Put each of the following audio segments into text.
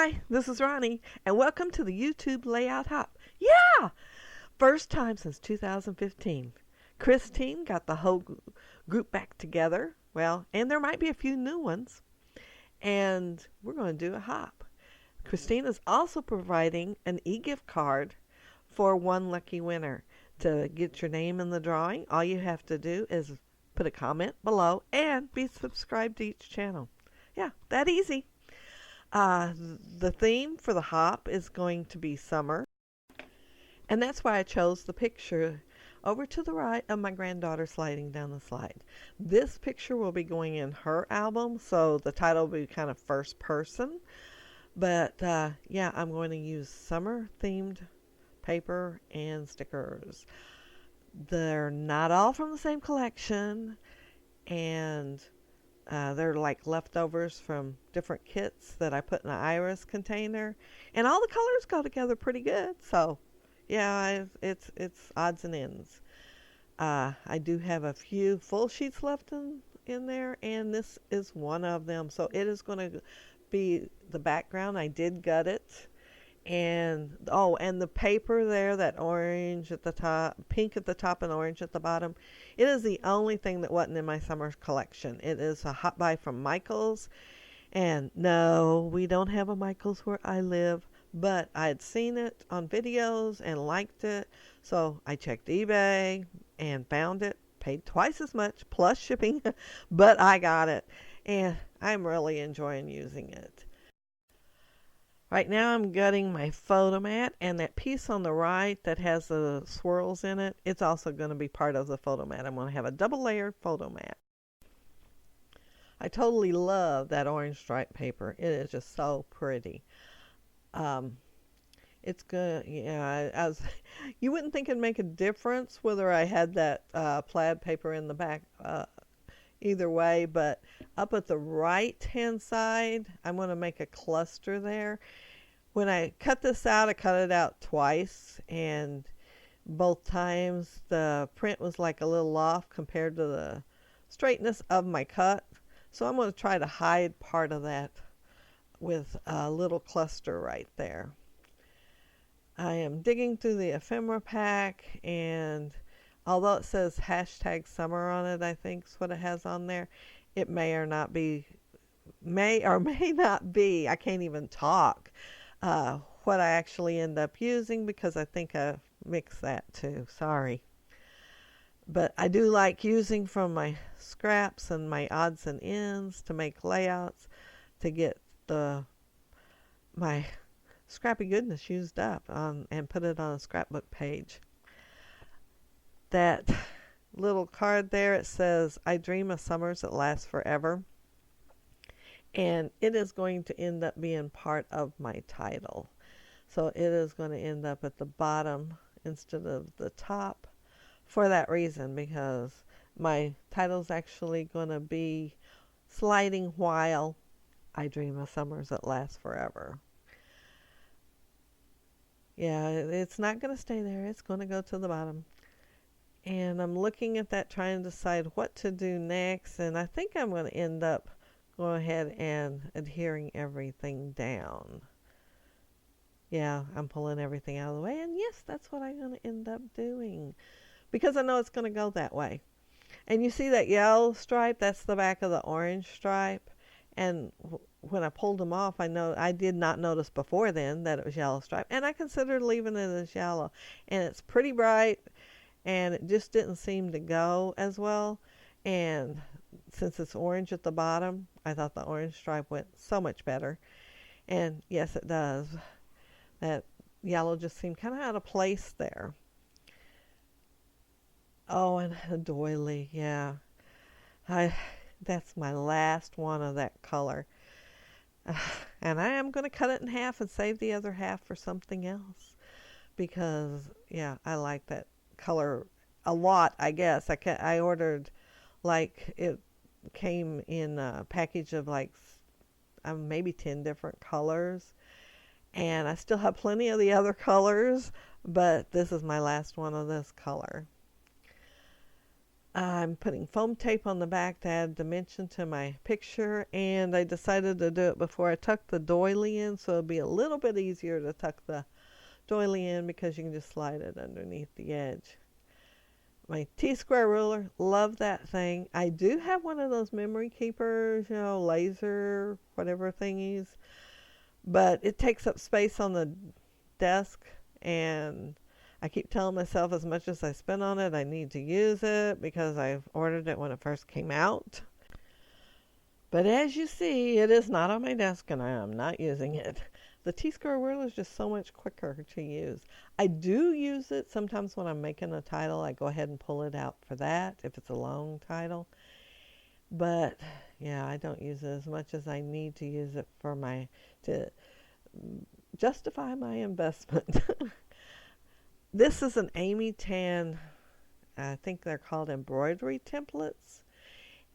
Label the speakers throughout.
Speaker 1: Hi, this is Roni, and welcome to the YouTube Layout Hop. Yeah! First time since 2015. Christine got the whole group back together. Well, and there might be a few new ones. And we're going to do a hop. Christine is also providing an e-gift card for one lucky winner. To get your name in the drawing, all you have to do is put a comment below and be subscribed to each channel. Yeah, that easy. The theme for the hop is going to be summer. And that's why I chose the picture over to the right of my granddaughter sliding down the slide. This picture will be going in her album, so the title will be kind of first person. But yeah, I'm going to use summer themed paper and stickers. They're not all from the same collection, and they're like leftovers from different kits that I put in an iris container, and all the colors go together pretty good. So, yeah, it's odds and ends. I do have a few full sheets left in there, and this is one of them. So it is going to be the background. I did gut it. And and the paper there, that orange at the top, pink at the top and orange at the bottom, it is the only thing that wasn't in my summer collection. It is a hot buy from Michael's, and no, we don't have a Michael's where I live, but I had seen it on videos and liked it, so I checked eBay and found it, paid twice as much plus shipping, but I got it, and I'm really enjoying using it. Right now I'm gutting my photo mat, and that piece on the right that has the swirls in it, it's also going to be part of the photo mat. I'm going to have a double layered photo mat. I totally love that orange stripe paper. It is just so pretty. It's good. Yeah, you wouldn't think it'd make a difference whether I had that plaid paper in the back either way, but up at the right hand side I'm going to make a cluster there. When I cut this out, I cut it out twice, and both times the print was like a little off compared to the straightness of my cut, so I'm going to try to hide part of that with a little cluster right there. I am digging through the ephemera pack, and although it says hashtag summer on it, I think is what it has on there, it may or not be, I can't even talk, what I actually end up using, because I think I mixed that too. Sorry. But I do like using from my scraps and my odds and ends to make layouts to get my scrappy goodness used up and put it on a scrapbook page. That little card there, it says, I dream of summers that last forever. And it is going to end up being part of my title. So it is going to end up at the bottom instead of the top for that reason, because my title is actually going to be sliding while I dream of summers that last forever. Yeah, it's not going to stay there. It's going to go to the bottom. And I'm looking at that, trying to decide what to do next. And I think I'm going to end up going ahead and adhering everything down. Yeah, I'm pulling everything out of the way. And yes, that's what I'm going to end up doing, because I know it's going to go that way. And you see that yellow stripe? That's the back of the orange stripe. And when I pulled them off, I did not notice before then that it was yellow stripe. And I considered leaving it as yellow. And it's pretty bright, and it just didn't seem to go as well. And since it's orange at the bottom, I thought the orange stripe went so much better. And yes, it does. That yellow just seemed kind of out of place there. Oh, and a doily, yeah. That's my last one of that color. And I am going to cut it in half and save the other half for something else, because, yeah, I like that color a lot, I guess. I ordered, like, it came in a package of like maybe 10 different colors, and I still have plenty of the other colors, but this is my last one of this color. I'm putting foam tape on the back to add dimension to my picture, and I decided to do it before I tuck the doily in, so it'll be a little bit easier to tuck the doily in because you can just slide it underneath the edge. My T-square ruler, love that thing. I do have one of those memory keepers, laser, whatever thingies, but it takes up space on the desk, and I keep telling myself as much as I spend on it, I need to use it because I ordered it when it first came out. But as you see, it is not on my desk and I am not using it. The T-square ruler is just so much quicker to use. I do use it sometimes when I'm making a title. I go ahead and pull it out for that if it's a long title. But yeah, I don't use it as much as I need to use it to justify my investment. This is an Amy Tan, I think they're called embroidery templates.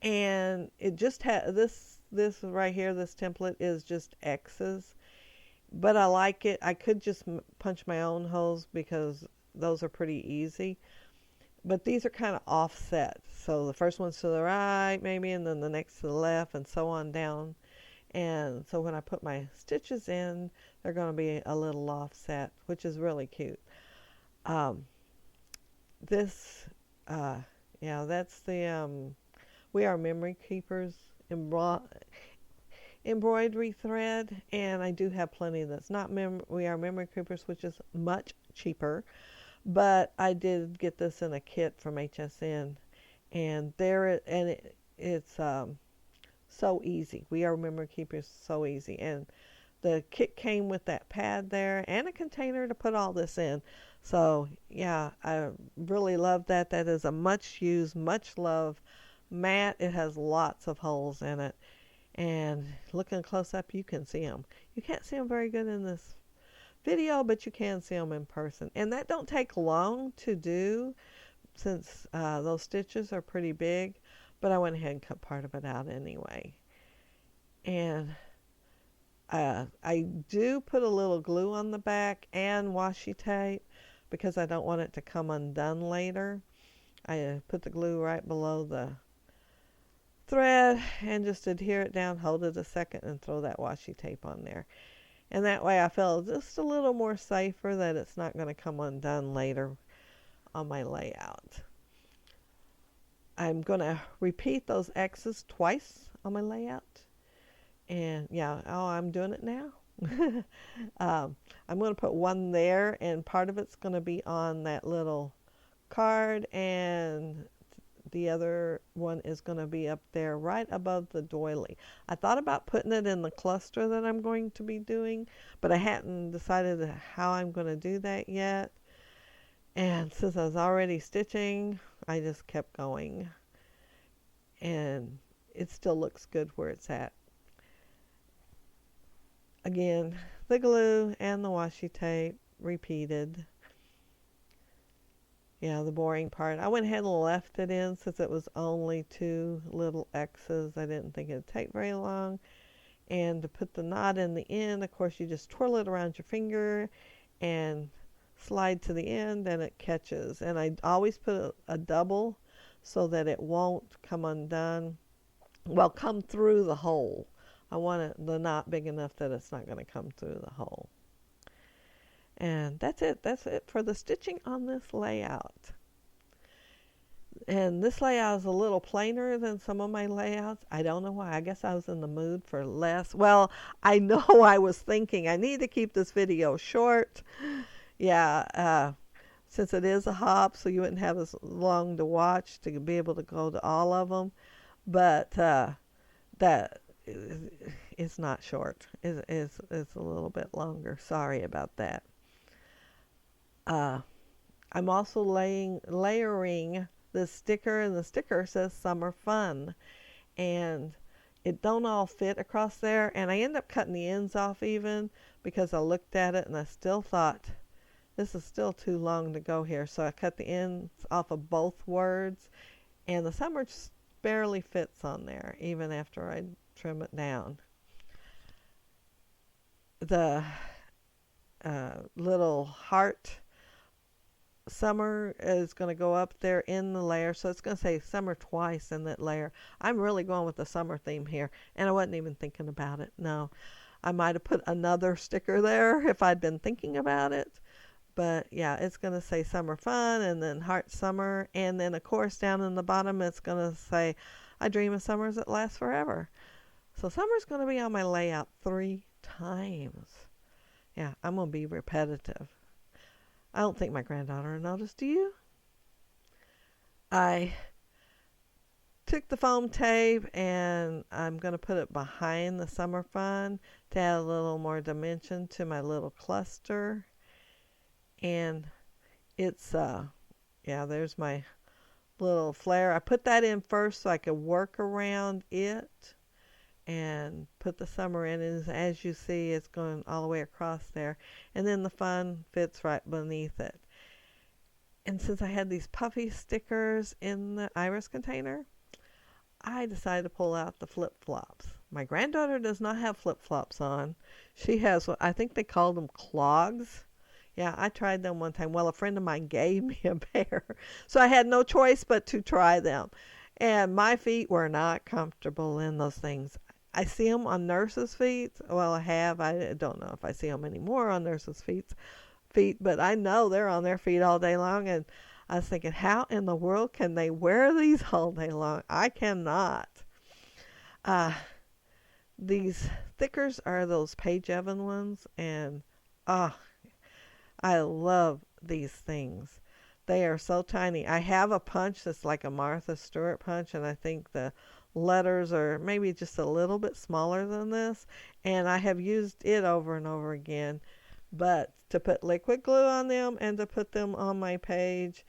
Speaker 1: And it just has this right here, this template is just X's. But I like it. I could just punch my own holes because those are pretty easy. But these are kind of offset. So the first one's to the right maybe, and then the next to the left, and so on down. And so when I put my stitches in, they're going to be a little offset, which is really cute. This, that's the We Are Memory Keepers embroidery thread, and I do have plenty that's not We Are Memory Keepers, which is much cheaper, but I did get this in a kit from HSN, and it's so easy. We Are Memory Keepers, so easy, and the kit came with that pad there and a container to put all this in. So yeah, I really love that. That is a much used, much loved mat. It has lots of holes in it. And looking close up, you can see them. You can't see them very good in this video, but you can see them in person. And that don't take long to do since those stitches are pretty big. But I went ahead and cut part of it out anyway. And I do put a little glue on the back and washi tape because I don't want it to come undone later. I put the glue right below the thread and just adhere it down, hold it a second, and throw that washi tape on there. And that way I feel just a little more safer that it's not going to come undone later on my layout. I'm going to repeat those X's twice on my layout. And I'm doing it now. I'm going to put one there, and part of it's going to be on that little card, and the other one is going to be up there right above the doily. I thought about putting it in the cluster that I'm going to be doing, but I hadn't decided how I'm going to do that yet. And since I was already stitching, I just kept going. And it still looks good where it's at. Again, the glue and the washi tape repeated. Yeah, the boring part. I went ahead and left it in since it was only 2 little X's. I didn't think it'd take very long. And to put the knot in the end, of course, you just twirl it around your finger and slide to the end, and it catches. And I always put a double so that it won't come undone. Well, come through the hole. I want the knot big enough that it's not going to come through the hole. And that's it. That's it for the stitching on this layout. And this layout is a little plainer than some of my layouts. I don't know why. I guess I was in the mood for less. Well, I know I was thinking I need to keep this video short. Yeah, since it is a hop, so you wouldn't have as long to watch to be able to go to all of them. But that it's not short. It's a little bit longer. Sorry about that. I'm also layering this sticker, and the sticker says summer fun, and it don't all fit across there, and I end up cutting the ends off even because I looked at it and I still thought this is still too long to go here, so I cut the ends off of both words, and the summer just barely fits on there even after I trim it down. The little heart summer is going to go up there in the layer. So it's going to say summer twice in that layer. I'm really going with the summer theme here. And I wasn't even thinking about it. No, I might have put another sticker there if I'd been thinking about it. But yeah, it's going to say summer fun and then heart summer. And then, of course, down in the bottom, it's going to say, I dream of summers that last forever. So summer's going to be on my layout 3 times. Yeah, I'm going to be repetitive. I don't think my granddaughter noticed. Do you? I took the foam tape and I'm going to put it behind the summer fun to add a little more dimension to my little cluster. And it's, yeah, there's my little flare. I put that in first so I could work around it and put the summer in. And as you see, it's going all the way across there. And then the fun fits right beneath it. And since I had these puffy stickers in the iris container, I decided to pull out the flip-flops. My granddaughter does not have flip-flops on. She has what I think they call them clogs. Yeah, I tried them one time. Well, a friend of mine gave me a pair, so I had no choice but to try them. And my feet were not comfortable in those things. I see them on nurses' feet. Well, I have. I don't know if I see them anymore on nurses' feet, but I know they're on their feet all day long. And I was thinking, how in the world can they wear these all day long? I cannot. These thickers are those Paige Evan ones, and I love these things. They are so tiny. I have a punch that's like a Martha Stewart punch, and I think the letters are maybe just a little bit smaller than this, and I have used it over and over again. But to put liquid glue on them and to put them on my page,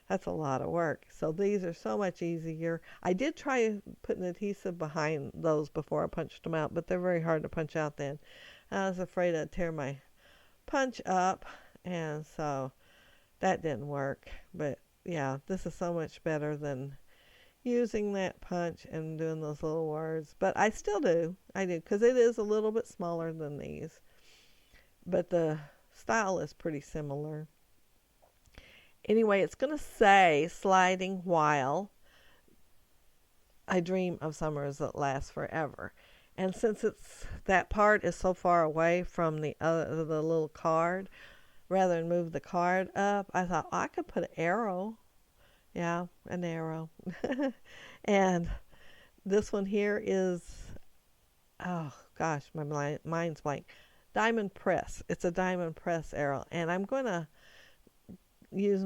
Speaker 1: that's a lot of work. So these are so much easier. I did try putting adhesive behind those before I punched them out, but they're very hard to punch out then. I was afraid I'd tear my punch up, and so that didn't work. But yeah, this is so much better than using that punch and doing those little words. But I still do. I do, because it is a little bit smaller than these. But the style is pretty similar. Anyway, it's going to say, sliding while I dream of summers that last forever. And since that part is so far away from the little card, rather than move the card up, I thought, I could put an arrow. Yeah, an arrow. And this one here is, oh gosh, my mind's blank. Diamond Press. It's a Diamond Press arrow. And I'm going to use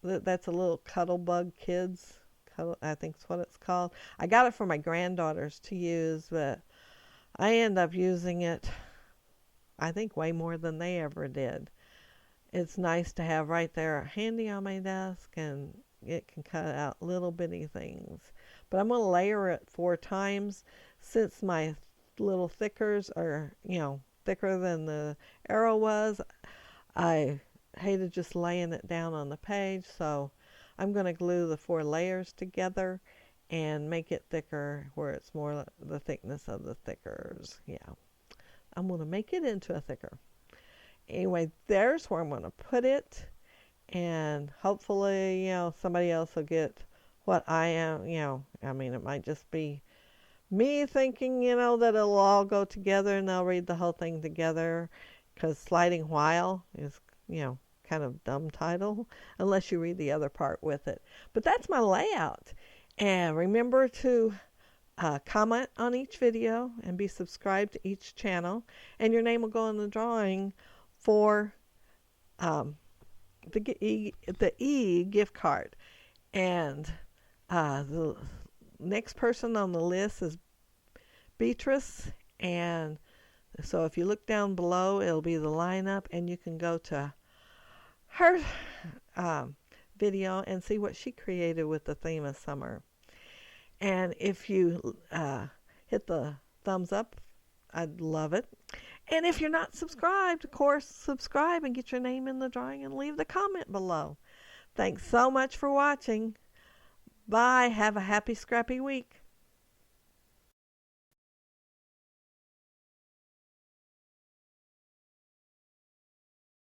Speaker 1: that's a little Cuddle Bug Kids. I think that's what it's called. I got it for my granddaughters to use, but I end up using it, I think, way more than they ever did. It's nice to have right there handy on my desk, and it can cut out little bitty things. But I'm going to layer it 4 times. Since my little thickers are, thicker than the arrow was, I hated just laying it down on the page, so I'm going to glue the 4 layers together and make it thicker where it's more the thickness of the thickers. Yeah, I'm going to make it into a thicker. Anyway, there's where I'm going to put it, and hopefully, somebody else will get what I am, I mean, it might just be me thinking, that it'll all go together and they'll read the whole thing together, because Sliding While is, kind of dumb title unless you read the other part with it. But that's my layout. And remember to comment on each video and be subscribed to each channel, and your name will go in the drawing for the gift card. And the next person on the list is Beatrice, and so if you look down below, it'll be the lineup, and you can go to her video and see what she created with the theme of summer. And if you hit the thumbs up, I'd love it. And if you're not subscribed, of course, subscribe and get your name in the drawing and leave the comment below. Thanks so much for watching. Bye. Have a happy, scrappy week.